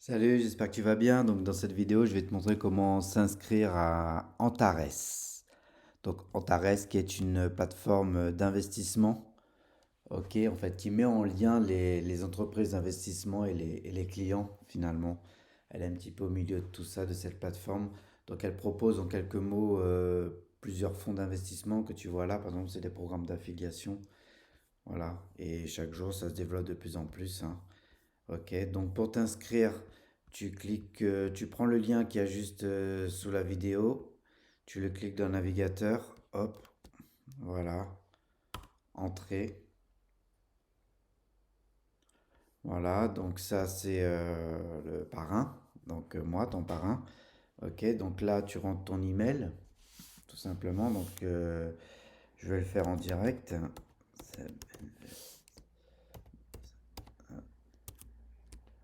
Salut, j'espère que tu vas bien. Donc, dans cette vidéo, je vais te montrer comment s'inscrire à Antares. Donc, Antares, qui est une plateforme d'investissement, ok, en fait, qui met en lien les entreprises d'investissement et les clients, finalement. Elle est un petit peu au milieu de tout ça, de cette plateforme. Donc, elle propose en quelques mots plusieurs fonds d'investissement que tu vois là. Par exemple, c'est des programmes d'affiliation. Voilà. Et chaque jour, ça se développe de plus en plus, hein. Ok, donc pour t'inscrire, tu cliques, tu prends le lien qui est juste sous la vidéo, tu le cliques dans le navigateur, hop, voilà, entrée. Voilà, donc ça c'est le parrain, donc moi, ton parrain. Ok, donc là tu rentres ton email, tout simplement. Donc je vais le faire en direct. C'est-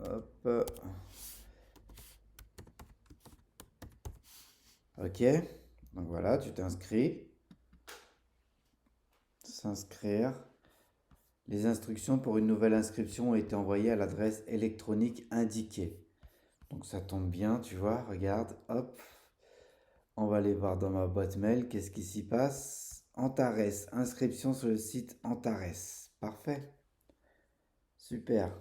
Hop, ok, donc voilà, tu t'inscris, s'inscrire. Les instructions pour une nouvelle inscription ont été envoyées à l'adresse électronique indiquée. Donc ça tombe bien, tu vois, regarde, hop, on va aller voir dans ma boîte mail, qu'est-ce qui s'y passe? Antares, inscription sur le site Antares. Parfait, super.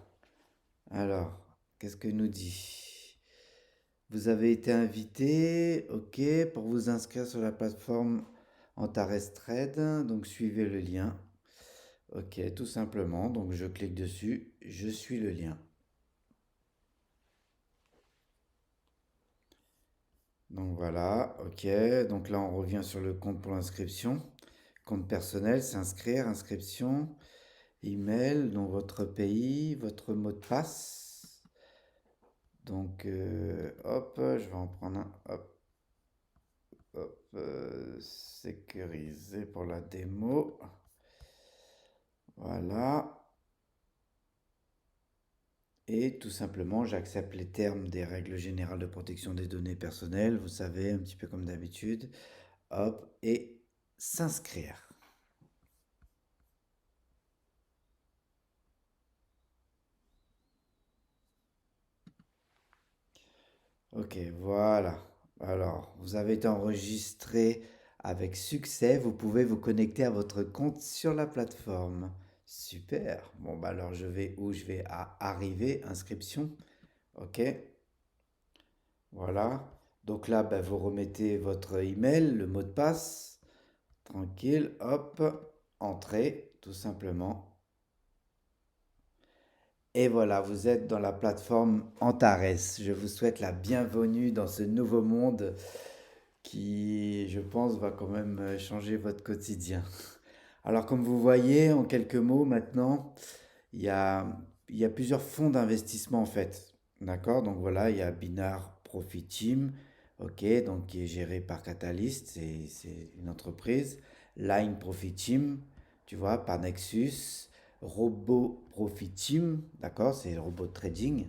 Alors, qu'est-ce que nous dit? Vous avez été invité, ok, pour vous inscrire sur la plateforme Antares Trade, donc suivez le lien. Ok, tout simplement, donc je clique dessus, je suis le lien. Donc voilà, ok. Donc là, on revient sur le compte pour l'inscription. Compte personnel, s'inscrire, inscription, email, donc votre pays, votre mot de passe. Donc, hop, je vais en prendre un, hop, hop, sécurisé pour la démo. Voilà. Et tout simplement, j'accepte les termes des règles générales de protection des données personnelles. Vous savez, un petit peu comme d'habitude. Hop, et s'inscrire. Ok, voilà. Alors, vous avez été enregistré avec succès. Vous pouvez vous connecter à votre compte sur la plateforme. Super. Bon, bah alors je vais où? Je vais à arriver, inscription. Ok, voilà. Donc là, bah, vous remettez votre email, le mot de passe. Tranquille, hop, entrée, tout simplement. Et voilà, vous êtes dans la plateforme Antares. Je vous souhaite la bienvenue dans ce nouveau monde qui, je pense, va quand même changer votre quotidien. Alors, comme vous voyez, en quelques mots maintenant, il y a, il y a plusieurs fonds d'investissement en fait. D'accord? Donc voilà, il y a Binar Profit Team, ok, donc qui est géré par Catalyst, c'est une entreprise. Line Profit Team, tu vois, par Nexus. Robot Profit Team, d'accord, c'est le robot de trading.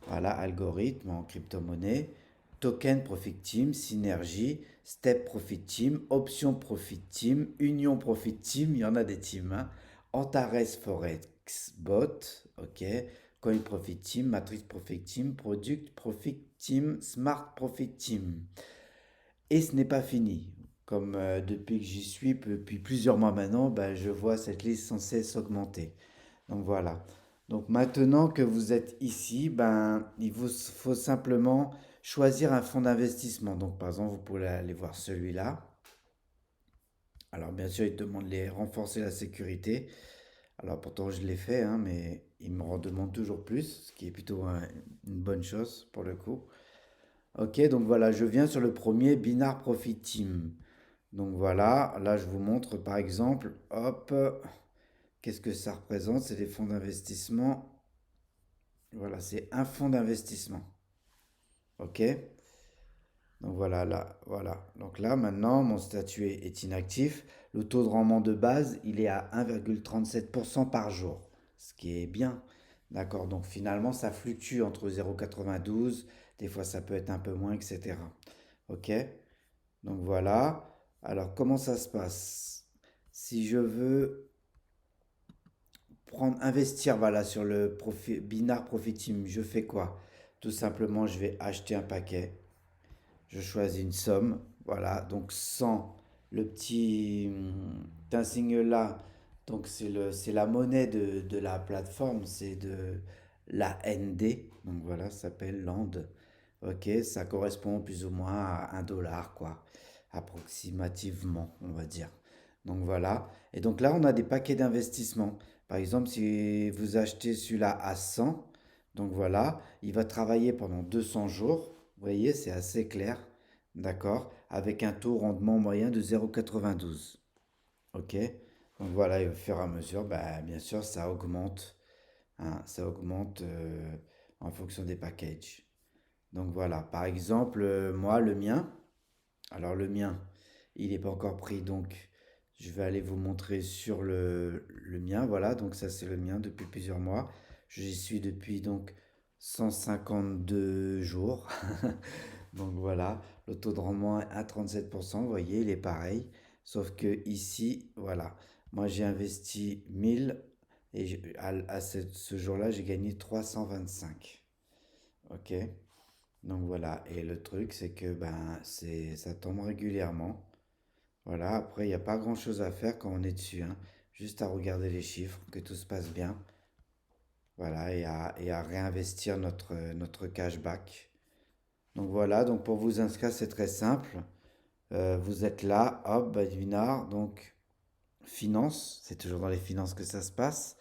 Voilà, algorithme en crypto-monnaie. Token Profit Team, Synergie, Step Profit Team, Option Profit Team, Union Profit Team, il y en a des teams, hein. Antares Forex Bot, ok. Coin Profit Team, Matrix Profit Team, Product Profit Team, Smart Profit Team. Et ce n'est pas fini. Comme depuis que j'y suis, depuis plusieurs mois maintenant, ben, je vois cette liste sans cesse augmenter. Donc voilà. Donc maintenant que vous êtes ici, ben, il vous faut simplement choisir un fonds d'investissement. Donc par exemple, vous pouvez aller voir celui-là. Alors bien sûr, il demande de renforcer la sécurité. Alors pourtant je l'ai fait, hein, mais il me en demande toujours plus, ce qui est plutôt une bonne chose pour le coup. Ok, donc voilà, je viens sur le premier Binar Profit Team. Donc voilà, là je vous montre par exemple, hop, qu'est-ce que ça représente? C'est des fonds d'investissement. Voilà, c'est un fonds d'investissement. Ok? Donc voilà, là, voilà. Donc là, maintenant, mon statut est inactif. Le taux de rendement de base, il est à 1,37% par jour, ce qui est bien. D'accord? Donc finalement, ça fluctue entre 0,92, des fois ça peut être un peu moins, etc. Ok? Donc voilà. Alors comment ça se passe? Si je veux investir, voilà, sur le Binar Profit Team, je fais quoi? Tout simplement, je vais acheter un paquet. Je choisis une somme. Voilà, donc 100, le petit insigne là, donc c'est la monnaie de la plateforme, c'est de la ND. Donc voilà, ça s'appelle Land. Ok, ça correspond plus ou moins à 1 dollar, quoi, approximativement, on va dire. Donc voilà. Et donc là, on a des paquets d'investissement. Par exemple, si vous achetez celui-là à 100, donc voilà, il va travailler pendant 200 jours. Vous voyez, c'est assez clair. D'accord? Avec un taux rendement moyen de 0,92. Ok? Donc voilà, et au fur et à mesure, bah, bien sûr, ça augmente, hein, ça augmente en fonction des packages. Donc voilà, par exemple, moi, le mien, alors le mien, il n'est pas encore pris, donc je vais aller vous montrer sur le mien. Voilà, donc ça c'est le mien depuis plusieurs mois. J'y suis depuis donc 152 jours. Donc voilà, le taux de rendement est à 37%, vous voyez, il est pareil. Sauf que ici, voilà, moi j'ai investi 1000 et ce jour-là, j'ai gagné 325. Ok? Donc voilà, et le truc, c'est que ben, ça tombe régulièrement. Voilà, après, il n'y a pas grand-chose à faire quand on est dessus, hein. Juste à regarder les chiffres, que tout se passe bien. Voilà, et à réinvestir notre cashback. Donc voilà, donc pour vous inscrire, c'est très simple. Vous êtes là, hop, Badwinar, donc finance, c'est toujours dans les finances que ça se passe.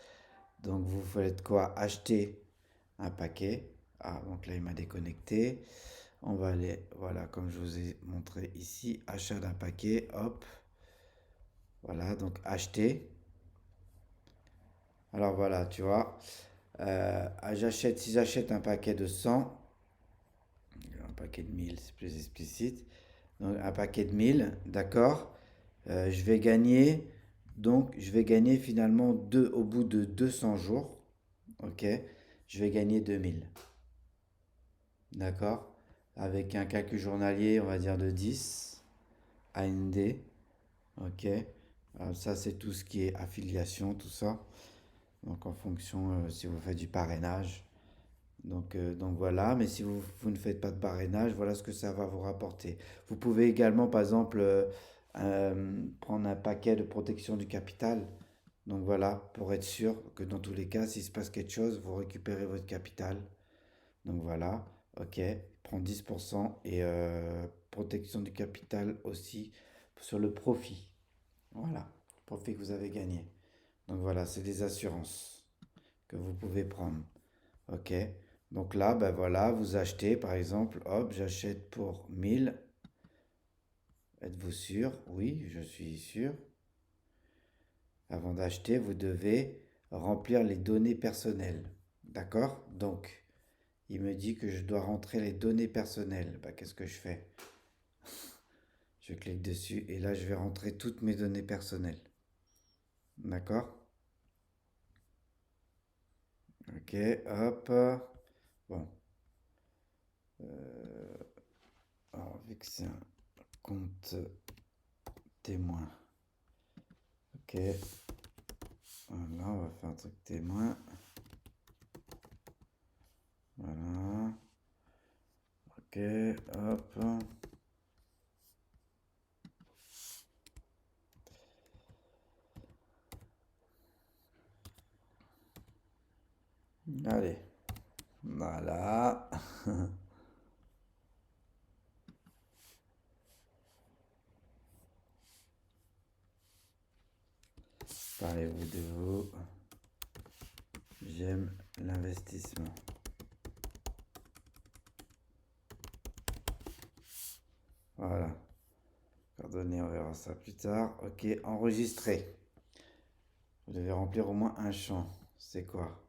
Donc vous faites quoi? Acheter un paquet. Ah, donc là il m'a déconnecté. On va aller, voilà, comme je vous ai montré ici, achat d'un paquet, hop. Voilà, donc acheter. Alors voilà, tu vois, si j'achète un paquet de 100, un paquet de 1000, c'est plus explicite. Donc un paquet de 1000, d'accord. Je vais gagner, donc je vais gagner finalement au bout de 200 jours, ok, je vais gagner 2000, d'accord, avec un calcul journalier, on va dire de 10 AND, ok. Ça c'est tout ce qui est affiliation, tout ça, donc en fonction si vous faites du parrainage, donc voilà, mais si vous ne faites pas de parrainage, voilà ce que ça va vous rapporter. Vous pouvez également, par exemple, prendre un paquet de protection du capital. Donc voilà, pour être sûr que dans tous les cas, s'il se passe quelque chose, vous récupérez votre capital. Donc voilà, ok, prends 10% et protection du capital aussi sur le profit. Voilà, profit que vous avez gagné. Donc voilà, c'est des assurances que vous pouvez prendre. Ok, donc là, ben voilà, vous achetez par exemple, hop, j'achète pour 1000. Êtes-vous sûr? Oui, je suis sûr. Avant d'acheter, vous devez remplir les données personnelles. D'accord? Donc, il me dit que je dois rentrer les données personnelles. Bah, qu'est-ce que je fais? Je clique dessus et là, je vais rentrer toutes mes données personnelles. D'accord? Ok, hop. Bon. Alors, vu que c'est un compte témoin. Ok. Voilà, on va faire un truc témoin. Voilà. Ok, hop. Allez. Voilà. Parlez-vous de vous. J'aime l'investissement. Voilà. Coordonnées, on verra ça plus tard. Ok, enregistrer. Vous devez remplir au moins un champ. C'est quoi?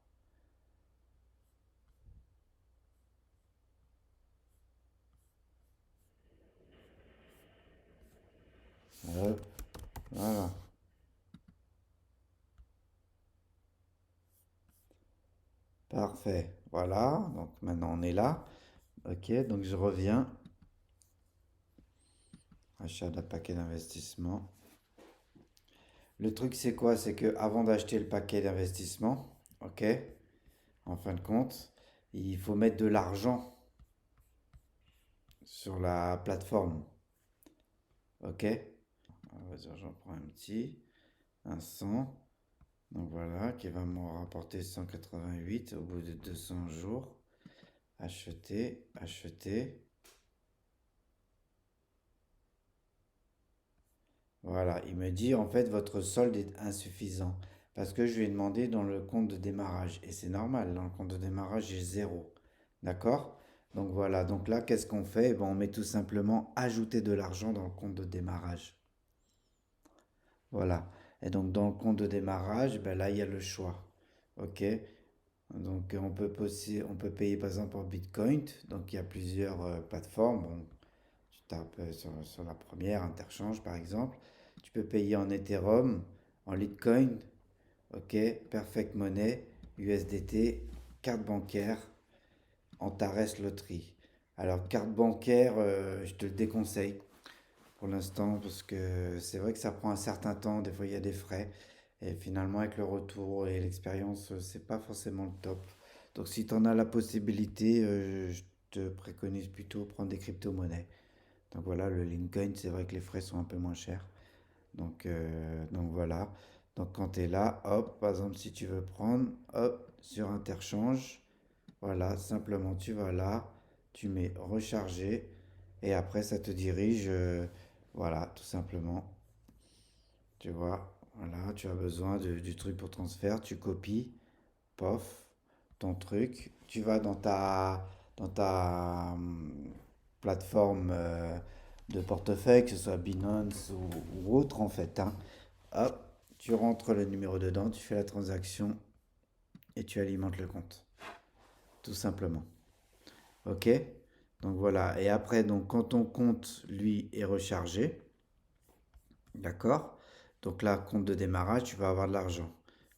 Hop, voilà. Parfait. Voilà. Donc maintenant on est là. Ok, donc je reviens. Achat d'un paquet d'investissement. Le truc c'est quoi? C'est que avant d'acheter le paquet d'investissement, ok, en fin de compte, il faut mettre de l'argent sur la plateforme. Ok? On va dire, j'en prends un petit, un 100. Donc voilà, qui va me rapporter 188 au bout de 200 jours. Acheter, acheter. Voilà, il me dit en fait votre solde est insuffisant parce que je lui ai demandé dans le compte de démarrage et c'est normal, dans le compte de démarrage j'ai zéro. D'accord? Donc voilà, donc là qu'est-ce qu'on fait? Eh ben, on met tout simplement ajouter de l'argent dans le compte de démarrage. Voilà. Et donc dans le compte de démarrage, ben là il y a le choix. Ok? Donc on peut payer par exemple en Bitcoin. Donc il y a plusieurs plateformes. Bon, tu tapes sur la première, Interchange par exemple. Tu peux payer en Ethereum, en Litecoin, ok, Perfect Money, USDT, carte bancaire, Antares Loterie. Alors carte bancaire, je te le déconseille pour l'instant parce que c'est vrai que ça prend un certain temps. Des fois il y a des frais. Et finalement, avec le retour et l'expérience, c'est pas forcément le top. Donc, si tu en as la possibilité, je te préconise plutôt prendre des crypto-monnaies. Donc voilà, le Lincoln, c'est vrai que les frais sont un peu moins chers. Donc voilà. Donc quand tu es là, hop, par exemple, si tu veux prendre, hop, sur Interchange, voilà, simplement tu vas là, tu mets recharger, et après ça te dirige, voilà, tout simplement. Tu vois, voilà, tu as besoin du truc pour transfert, tu copies, pof, ton truc, tu vas dans ta plateforme de portefeuille, que ce soit Binance ou autre en fait, hein. Hop, tu rentres le numéro dedans, tu fais la transaction et tu alimentes le compte, tout simplement. Ok? Donc voilà, et après, donc quand ton compte, lui, est rechargé, d'accord? Donc là, compte de démarrage, tu vas avoir de l'argent.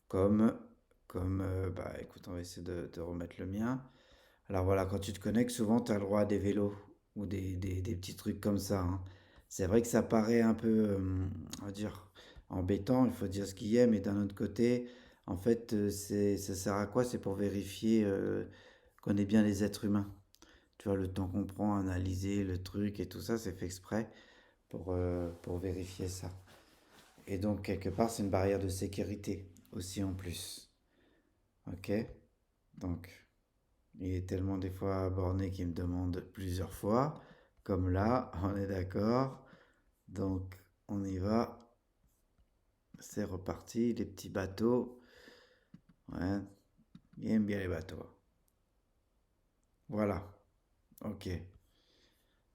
Comme, bah écoute, on va essayer de remettre le mien. Alors voilà, quand tu te connectes, souvent tu as le droit à des vélos ou des petits trucs comme ça, hein. C'est vrai que ça paraît un peu, on va dire, embêtant, il faut dire ce qu'il y a, mais d'un autre côté, en fait, ça sert à quoi? C'est pour vérifier qu'on est bien les êtres humains. Tu vois, le temps qu'on prend à analyser le truc et tout ça, c'est fait exprès pour vérifier ça. Et donc, quelque part, c'est une barrière de sécurité aussi en plus. Ok? Donc, il est tellement des fois borné qu'il me demande plusieurs fois. Comme là, on est d'accord. Donc, on y va. C'est reparti. Les petits bateaux. Ouais, il aime bien les bateaux. Voilà. Ok.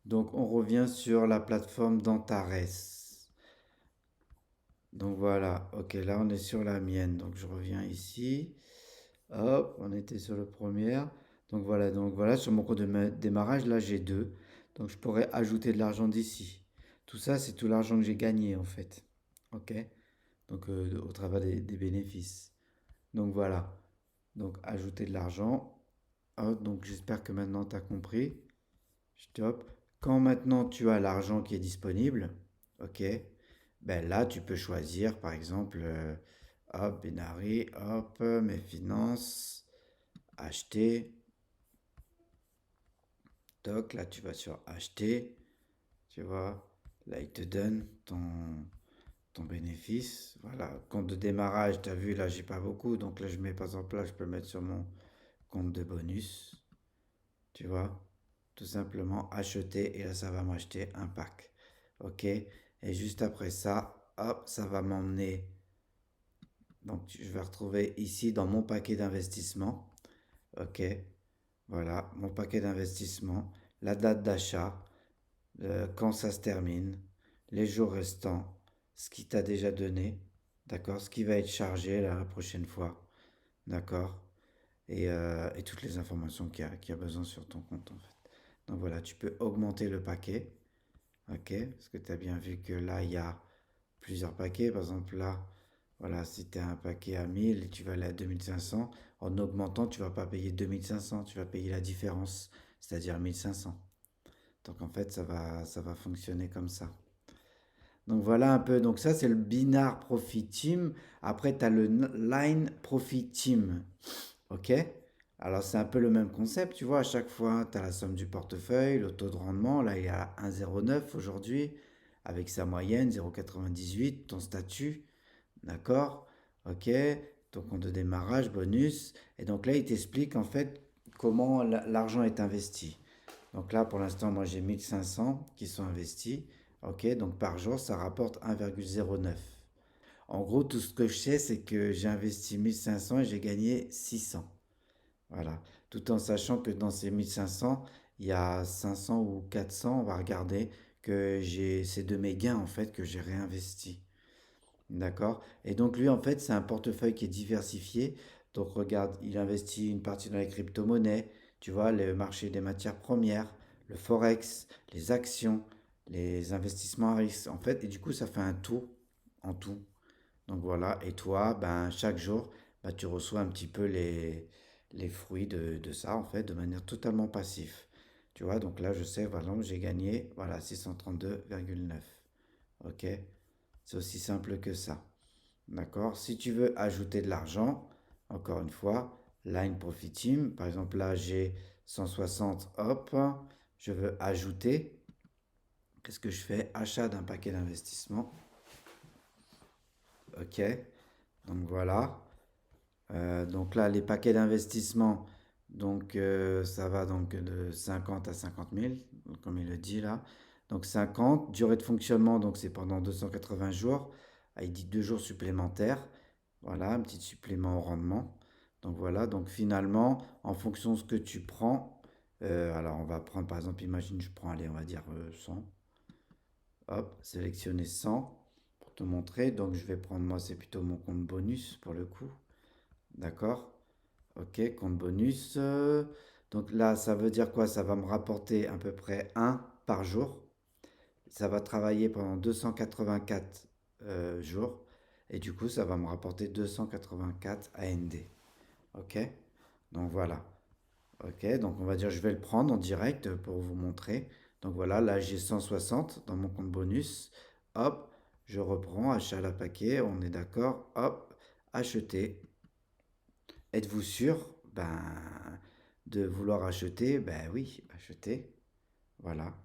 Donc, on revient sur la plateforme d'Antares. Donc voilà. Ok, là, on est sur la mienne. Donc, je reviens ici. Hop, on était sur le premier. Donc voilà, sur mon compte de démarrage, là j'ai deux. Donc je pourrais ajouter de l'argent d'ici. Tout ça, c'est tout l'argent que j'ai gagné en fait. Ok? Donc au travers des bénéfices. Donc voilà. Donc ajouter de l'argent. Hop, donc j'espère que maintenant tu as compris. Stop. Quand maintenant tu as l'argent qui est disponible, ok, ben là tu peux choisir par exemple, hop, Binary, hop, mes finances, acheter. Toc, là tu vas sur acheter, tu vois, là il te donne ton bénéfice. Voilà, compte de démarrage, tu as vu, là j'ai pas beaucoup, donc là je mets par exemple là, je peux le mettre sur mon compte de bonus, tu vois, tout simplement acheter et là ça va m'acheter un pack. Ok, et juste après ça, hop, ça va m'emmener. Donc je vais retrouver ici dans mon paquet d'investissement. Ok, voilà, mon paquet d'investissement, la date d'achat, quand ça se termine, les jours restants, ce qui t'a déjà donné, d'accord, ce qui va être chargé là, la prochaine fois, d'accord, et toutes les informations qu'il y a besoin sur ton compte en fait. Donc voilà, tu peux augmenter le paquet, ok, parce que tu as bien vu que là, il y a plusieurs paquets, par exemple là, voilà, si tu as un paquet à 1000 et tu vas aller à 2500, en augmentant, tu vas pas payer 2500, tu vas payer la différence, c'est-à-dire 1500. Donc en fait, ça va fonctionner comme ça. Donc voilà un peu. Donc ça, c'est le Binar Profit Team. Après, tu as le Line Profit Team. OK? Alors c'est un peu le même concept, tu vois, à chaque fois, tu as la somme du portefeuille, le taux de rendement, là il est à 1,09 aujourd'hui, avec sa moyenne 0,98, ton statut, d'accord, ok, ton compte de démarrage, bonus, et donc là il t'explique en fait comment l'argent est investi. Donc là pour l'instant moi j'ai 1500 qui sont investis, ok, donc par jour ça rapporte 1,09. En gros tout ce que je sais c'est que j'ai investi 1500 et j'ai gagné 600. Voilà. Tout en sachant que dans ces 1500, il y a 500 ou 400, on va regarder, que c'est de mes gains en fait que j'ai réinvesti. D'accord? Et donc lui en fait, c'est un portefeuille qui est diversifié. Donc regarde, il investit une partie dans les crypto-monnaies, tu vois, le marché des matières premières, le forex, les actions, les investissements à risque en fait. Et du coup, ça fait un tout en tout. Donc voilà, et toi, ben, chaque jour, ben, tu reçois un petit peu les fruits de ça, en fait, de manière totalement passive. Tu vois, donc là, je sais, par exemple, j'ai gagné, voilà, 632,9. Ok? C'est aussi simple que ça. D'accord? Si tu veux ajouter de l'argent, encore une fois, Line Profit Team, par exemple, là, j'ai 160, hop, je veux ajouter. Qu'est-ce que je fais? Achat d'un paquet d'investissement. Ok? Donc voilà. Donc là, les paquets d'investissement, donc ça va donc de 50 à 50 000, donc comme il le dit là. Donc 50, durée de fonctionnement, donc c'est pendant 280 jours. Ah, il dit 2 jours supplémentaires. Voilà, un petit supplément au rendement. Donc voilà, donc finalement, en fonction de ce que tu prends, alors on va prendre par exemple, imagine je prends, allez, on va dire 100. Hop, sélectionner 100 pour te montrer. Donc je vais prendre, moi c'est plutôt mon compte bonus pour le coup. D'accord? Ok, compte bonus. Donc là, ça veut dire quoi? Ça va me rapporter à peu près un par jour. Ça va travailler pendant 284 jours. Et du coup, ça va me rapporter 284 AND. Ok? Donc voilà. Ok, donc on va dire, je vais le prendre en direct pour vous montrer. Donc voilà, là j'ai 160 dans mon compte bonus. Hop, je reprends, achat à la paquet, on est d'accord. Hop, acheter. Êtes-vous sûr de vouloir acheter? Ben oui, acheter. Voilà.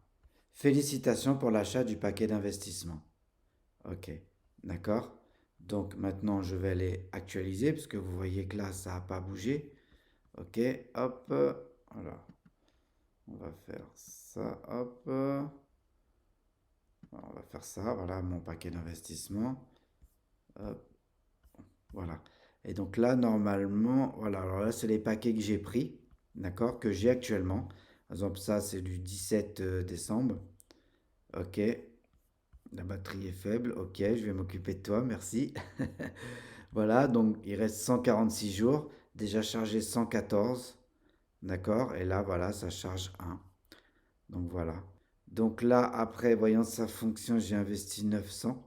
Félicitations pour l'achat du paquet d'investissement. Ok, d'accord. Donc maintenant, je vais aller actualiser parce que vous voyez que là, ça n'a pas bougé. Ok, hop. Voilà. On va faire ça, hop. On va faire ça, voilà mon paquet d'investissement. Hop, voilà. Et donc là, normalement, voilà, alors là, c'est les paquets que j'ai pris, d'accord, que j'ai actuellement. Par exemple, ça, c'est du 17 décembre. Ok, la batterie est faible. Ok, je vais m'occuper de toi, merci. Voilà, donc il reste 146 jours. Déjà chargé 114, d'accord. Et là, voilà, ça charge 1. Donc voilà. Donc là, après, voyant sa fonction, j'ai investi 900.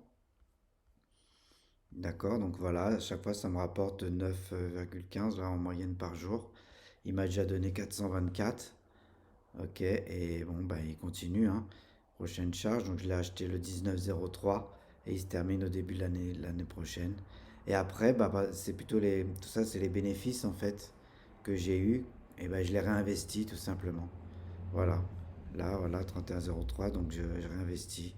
D'accord, donc voilà, à chaque fois ça me rapporte 9,15 là, en moyenne par jour. Il m'a déjà donné 424. Ok, et bon, bah, il continue, hein. Prochaine charge, donc je l'ai acheté le 19,03 et il se termine au début de l'année prochaine. Et après, c'est plutôt tout ça, c'est les bénéfices en fait que j'ai eu. Et ben, je les réinvestis tout simplement. Voilà, là, voilà, 31,03, donc je réinvestis.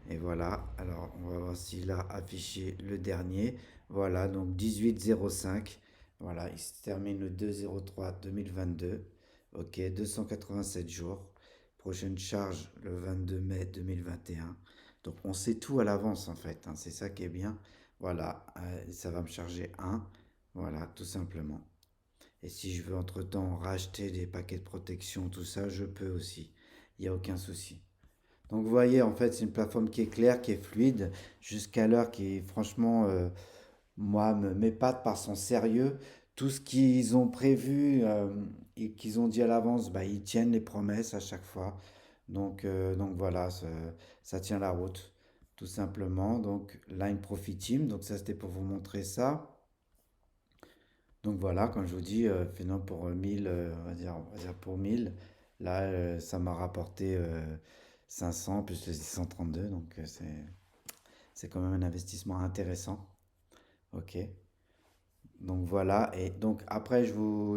Et voilà, alors on va voir s'il a affiché le dernier. Voilà, donc 18,05. Voilà, il se termine le 2,03 2022. Ok, 287 jours. Prochaine charge le 22 mai 2021. Donc on sait tout à l'avance en fait, hein, c'est ça qui est bien. Voilà, ça va me charger un. Voilà, tout simplement. Et si je veux entre-temps racheter des paquets de protection, tout ça, je peux aussi. Il n'y a aucun souci. Donc vous voyez, en fait, c'est une plateforme qui est claire, qui est fluide, jusqu'à l'heure qui, franchement, moi, m'épate par son sérieux. Tout ce qu'ils ont prévu et qu'ils ont dit à l'avance, bah, ils tiennent les promesses à chaque fois. Donc voilà, ça tient la route, tout simplement. Donc Line Profit Team, donc ça c'était pour vous montrer ça. Donc voilà, comme je vous dis, finalement pour 1000, on va dire pour 1000, là ça m'a rapporté 500 plus les 632, donc c'est quand même un investissement intéressant. Ok. Donc voilà, et donc après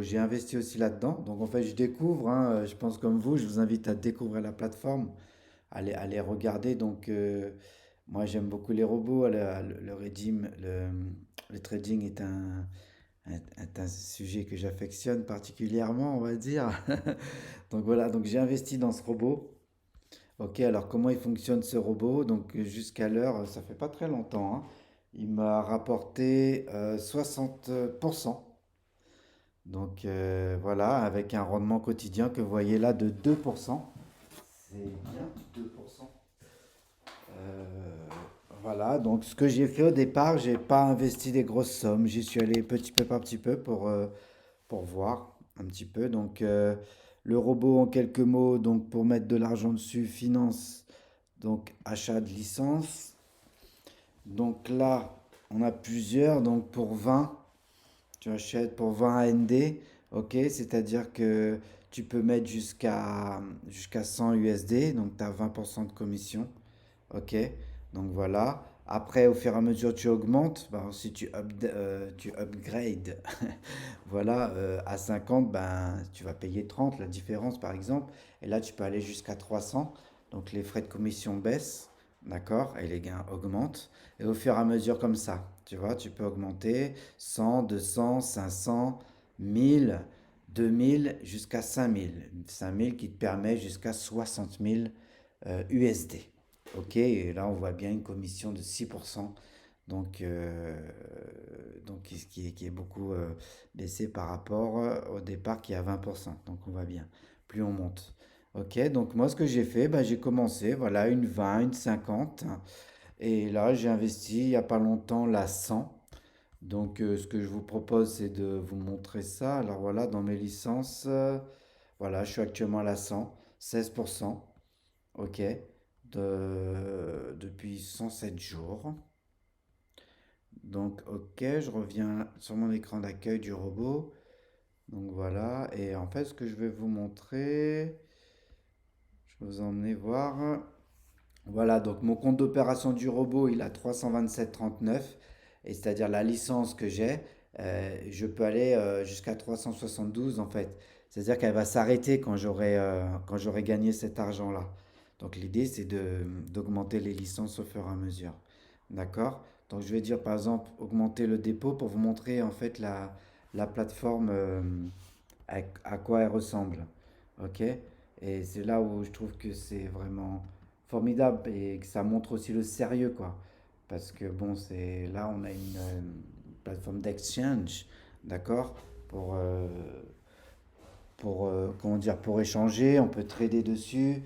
j'ai investi aussi là-dedans. Donc en fait je découvre, hein, je pense comme vous, je vous invite à découvrir la plateforme, à les regarder. Donc moi j'aime beaucoup les robots, le trading est un sujet que j'affectionne particulièrement, on va dire. Donc voilà, donc j'ai investi dans ce robot. Ok, alors comment il fonctionne ce robot? Donc jusqu'à l'heure, ça fait pas très longtemps, hein, il m'a rapporté 60%. Donc voilà, avec un rendement quotidien que vous voyez là de 2%. C'est bien, 2%. Euh, voilà, donc ce que j'ai fait au départ, j'ai pas investi des grosses sommes. J'y suis allé petit peu par petit peu pour voir un petit peu. Donc le robot en quelques mots, donc pour mettre de l'argent dessus, finance, donc achat de licence. Donc là, on a plusieurs, donc pour 20. Tu achètes pour 20 AND, ok, c'est-à-dire que tu peux mettre jusqu'à 100 USD, donc tu as 20% de commission, ok, donc voilà. Après, au fur et à mesure, tu augmentes. Ben, si tu upgrades, voilà, à 50, ben, tu vas payer 30, la différence par exemple. Et là, tu peux aller jusqu'à 300. Donc les frais de commission baissent, d'accord, et les gains augmentent. Et au fur et à mesure comme ça, tu vois, tu peux augmenter 100, 200, 500, 1000, 2000 jusqu'à 5000. 5000 qui te permet jusqu'à 60 000 USD. Ok, et là on voit bien une commission de 6%, donc qui est beaucoup baissé par rapport au départ qui est à 20%. Donc on va bien, plus on monte. Ok, donc moi ce que j'ai fait, bah, j'ai commencé, voilà, une 20, une 50. Et là j'ai investi il n'y a pas longtemps la 100. Donc ce que je vous propose c'est de vous montrer ça. Alors voilà, dans mes licences, voilà, je suis actuellement à la 100, 16%. Ok, depuis 107 jours. Donc, ok, je reviens sur mon écran d'accueil du robot. Donc voilà, et en fait, ce que je vais vous montrer, je vais vous emmener voir. Voilà, donc mon compte d'opération du robot, il a 327,39. Et c'est-à-dire la licence que j'ai, je peux aller jusqu'à 372 en fait. C'est-à-dire qu'elle va s'arrêter quand j'aurai gagné cet argent-là. Donc l'idée, c'est d'augmenter les licences au fur et à mesure. D'accord? Donc je vais dire par exemple augmenter le dépôt pour vous montrer en fait la plateforme à quoi elle ressemble. Ok? Et c'est là où je trouve que c'est vraiment formidable et que ça montre aussi le sérieux, quoi. Parce que bon, c'est là on a une plateforme d'exchange, d'accord? Pour, euh, comment dire, pour échanger, on peut trader dessus.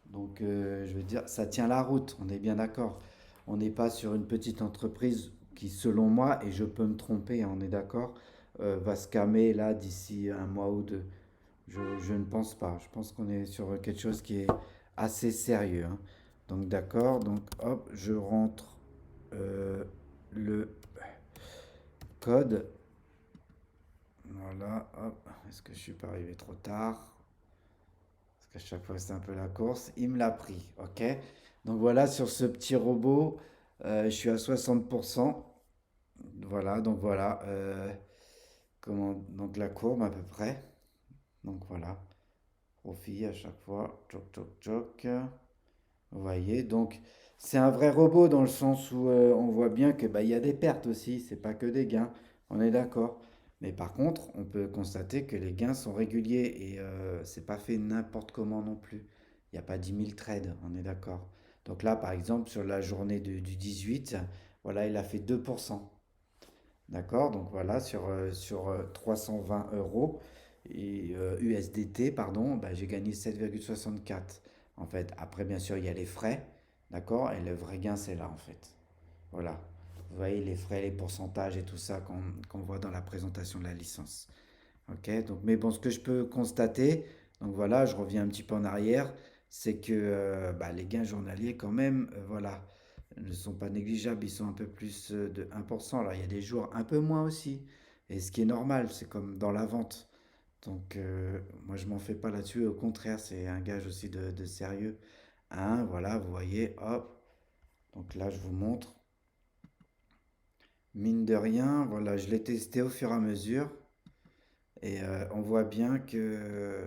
Donc je veux dire, ça tient la route, on est bien d'accord. On n'est pas sur une petite entreprise qui, selon moi, et je peux me tromper, hein, on est d'accord, va se calmer là d'ici un mois ou deux. Je ne pense pas. Je pense qu'on est sur quelque chose qui est assez sérieux, hein. Donc d'accord, donc hop, je rentre le code. Voilà, hop. Est-ce que je suis pas arrivé trop tard? Parce qu'à chaque fois c'est un peu la course. Il me l'a pris, ok? Donc voilà, sur ce petit robot, je suis à 60%. Voilà, donc voilà. Donc la courbe à peu près. Donc voilà. Profit à chaque fois. Choc, choc, choc. Vous voyez, donc c'est un vrai robot dans le sens où on voit bien que bah, il y a des pertes aussi, c'est pas que des gains, on est d'accord. Mais par contre, on peut constater que les gains sont réguliers et c'est pas fait n'importe comment non plus. Il n'y a pas 10 000 trades, on est d'accord. Donc là, par exemple, sur la journée du 18, voilà, il a fait 2%. D'accord? Donc voilà, sur 320 euros et USDT, pardon, bah, j'ai gagné 7,64. En fait, après, bien sûr, il y a les frais. D'accord? Et le vrai gain, c'est là, en fait. Voilà. Vous voyez les frais, les pourcentages et tout ça qu'on voit dans la présentation de la licence. Ok? Donc, mais bon, ce que je peux constater, donc voilà, je reviens un petit peu en arrière, c'est que bah, les gains journaliers, quand même, voilà, ne sont pas négligeables, ils sont un peu plus de 1%. Alors il y a des jours un peu moins aussi, et ce qui est normal, c'est comme dans la vente. Donc moi je m'en fais pas là-dessus, au contraire, c'est un gage aussi de sérieux. Hein, voilà, vous voyez, hop, donc là je vous montre, mine de rien, voilà, je l'ai testé au fur et à mesure et on voit bien que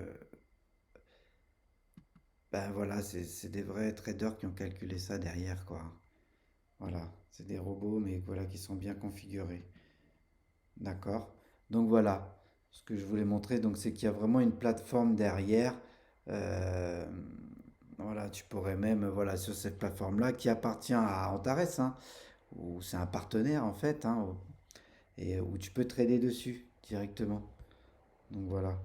ben voilà, c'est des vrais traders qui ont calculé ça derrière, quoi. Voilà, c'est des robots, mais voilà, qui sont bien configurés. D'accord. Donc voilà, ce que je voulais montrer, donc c'est qu'il y a vraiment une plateforme derrière. Euh, voilà, tu pourrais même, voilà, sur cette plateforme-là, qui appartient à Antares, hein, où c'est un partenaire en fait, hein, et où tu peux trader dessus directement. Donc voilà,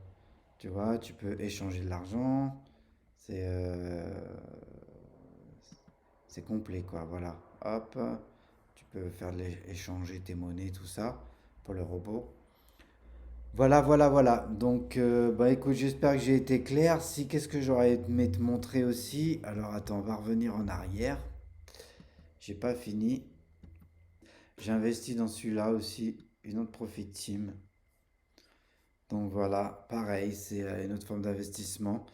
tu vois, tu peux échanger de l'argent, c'est c'est complet quoi, voilà. Hop, tu peux faire échanger tes monnaies, tout ça, pour le robot. Voilà, voilà, voilà. Donc, bah écoute, j'espère que j'ai été clair. Si, qu'est-ce que j'aurais aimé te montrer aussi? Alors, attends, on va revenir en arrière. J'ai pas fini. J'ai investi dans celui-là aussi, une autre profit team. Donc voilà, pareil, c'est une autre forme d'investissement.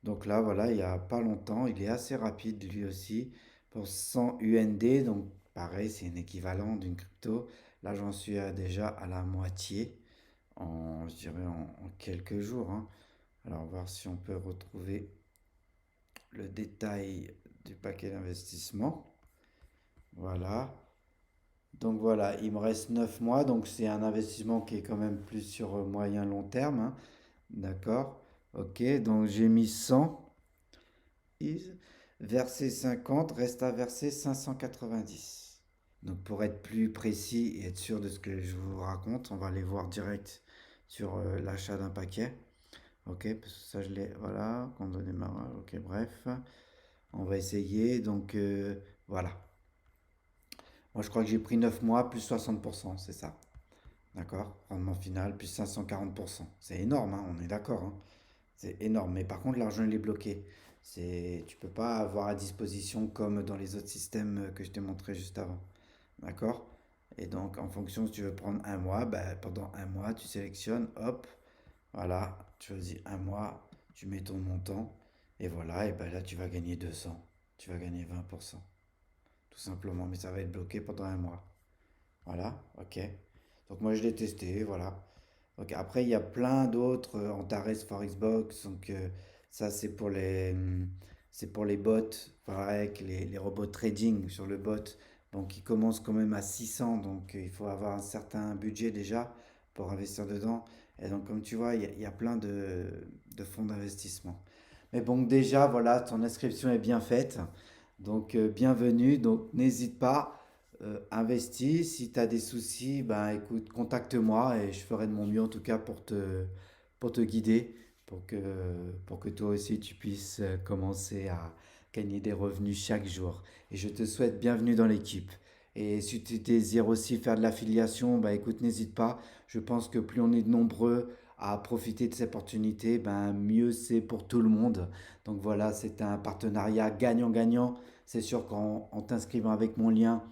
Donc là, voilà, il y a pas longtemps, il est assez rapide lui aussi pour 100 UND. Donc pareil, c'est un équivalent d'une crypto. Là, j'en suis déjà à la moitié je dirais en quelques jours, hein. Alors, voir si on peut retrouver le détail du paquet d'investissement. Voilà. Donc voilà, il me reste 9 mois, donc c'est un investissement qui est quand même plus sur moyen long terme, hein. D'accord. Ok, donc j'ai mis 100, versé 50, reste à verser 590. Donc pour être plus précis et être sûr de ce que je vous raconte, on va aller voir direct sur l'achat d'un paquet. Ok, parce que ça je l'ai, voilà, qu'on donnait ok, bref, on va essayer, donc voilà. Moi je crois que j'ai pris 9 mois plus 60%, c'est ça, d'accord? Rendement final plus 540%. C'est énorme, hein, on est d'accord, hein. C'est énorme, mais par contre l'argent il est bloqué. Tu peux pas avoir à disposition comme dans les autres systèmes que je t'ai montré juste avant, d'accord? Et donc en fonction si tu veux prendre un mois, bah, pendant un mois tu sélectionnes, hop, voilà, tu choisis un mois, tu mets ton montant, et voilà, et ben là tu vas gagner 200, tu vas gagner 20%, tout simplement, mais ça va être bloqué pendant un mois. Voilà, ok. Donc moi je l'ai testé, voilà. Ok, après il y a plein d'autres Antares Forexbox, donc ça c'est pour les bots, pareil, que les robots de trading sur le bot, donc qui commencent quand même à 600, donc il faut avoir un certain budget déjà pour investir dedans. Et donc comme tu vois, il y a plein de fonds d'investissement. Mais bon, déjà, voilà, ton inscription est bien faite. Donc, bienvenue. Donc, n'hésite pas, investis. Si tu as des soucis, ben écoute, contacte-moi et je ferai de mon mieux en tout cas pour te guider, pour que toi aussi tu puisses commencer à gagner des revenus chaque jour. Et je te souhaite bienvenue dans l'équipe. Et si tu désires aussi faire de l'affiliation, ben écoute, n'hésite pas. Je pense que plus on est nombreux à profiter de cette opportunité, ben mieux c'est pour tout le monde. Donc voilà, c'est un partenariat gagnant-gagnant. C'est sûr qu'en t'inscrivant avec mon lien,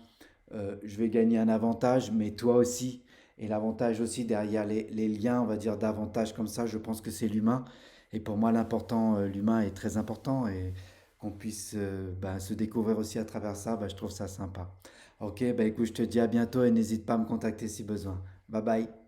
je vais gagner un avantage, mais toi aussi. Et l'avantage aussi derrière les liens, on va dire d'avantages comme ça, je pense que c'est l'humain. Et pour moi, l'important, l'humain est très important et qu'on puisse ben, se découvrir aussi à travers ça, ben, je trouve ça sympa. Ok, ben écoute, je te dis à bientôt et n'hésite pas à me contacter si besoin. Bye bye.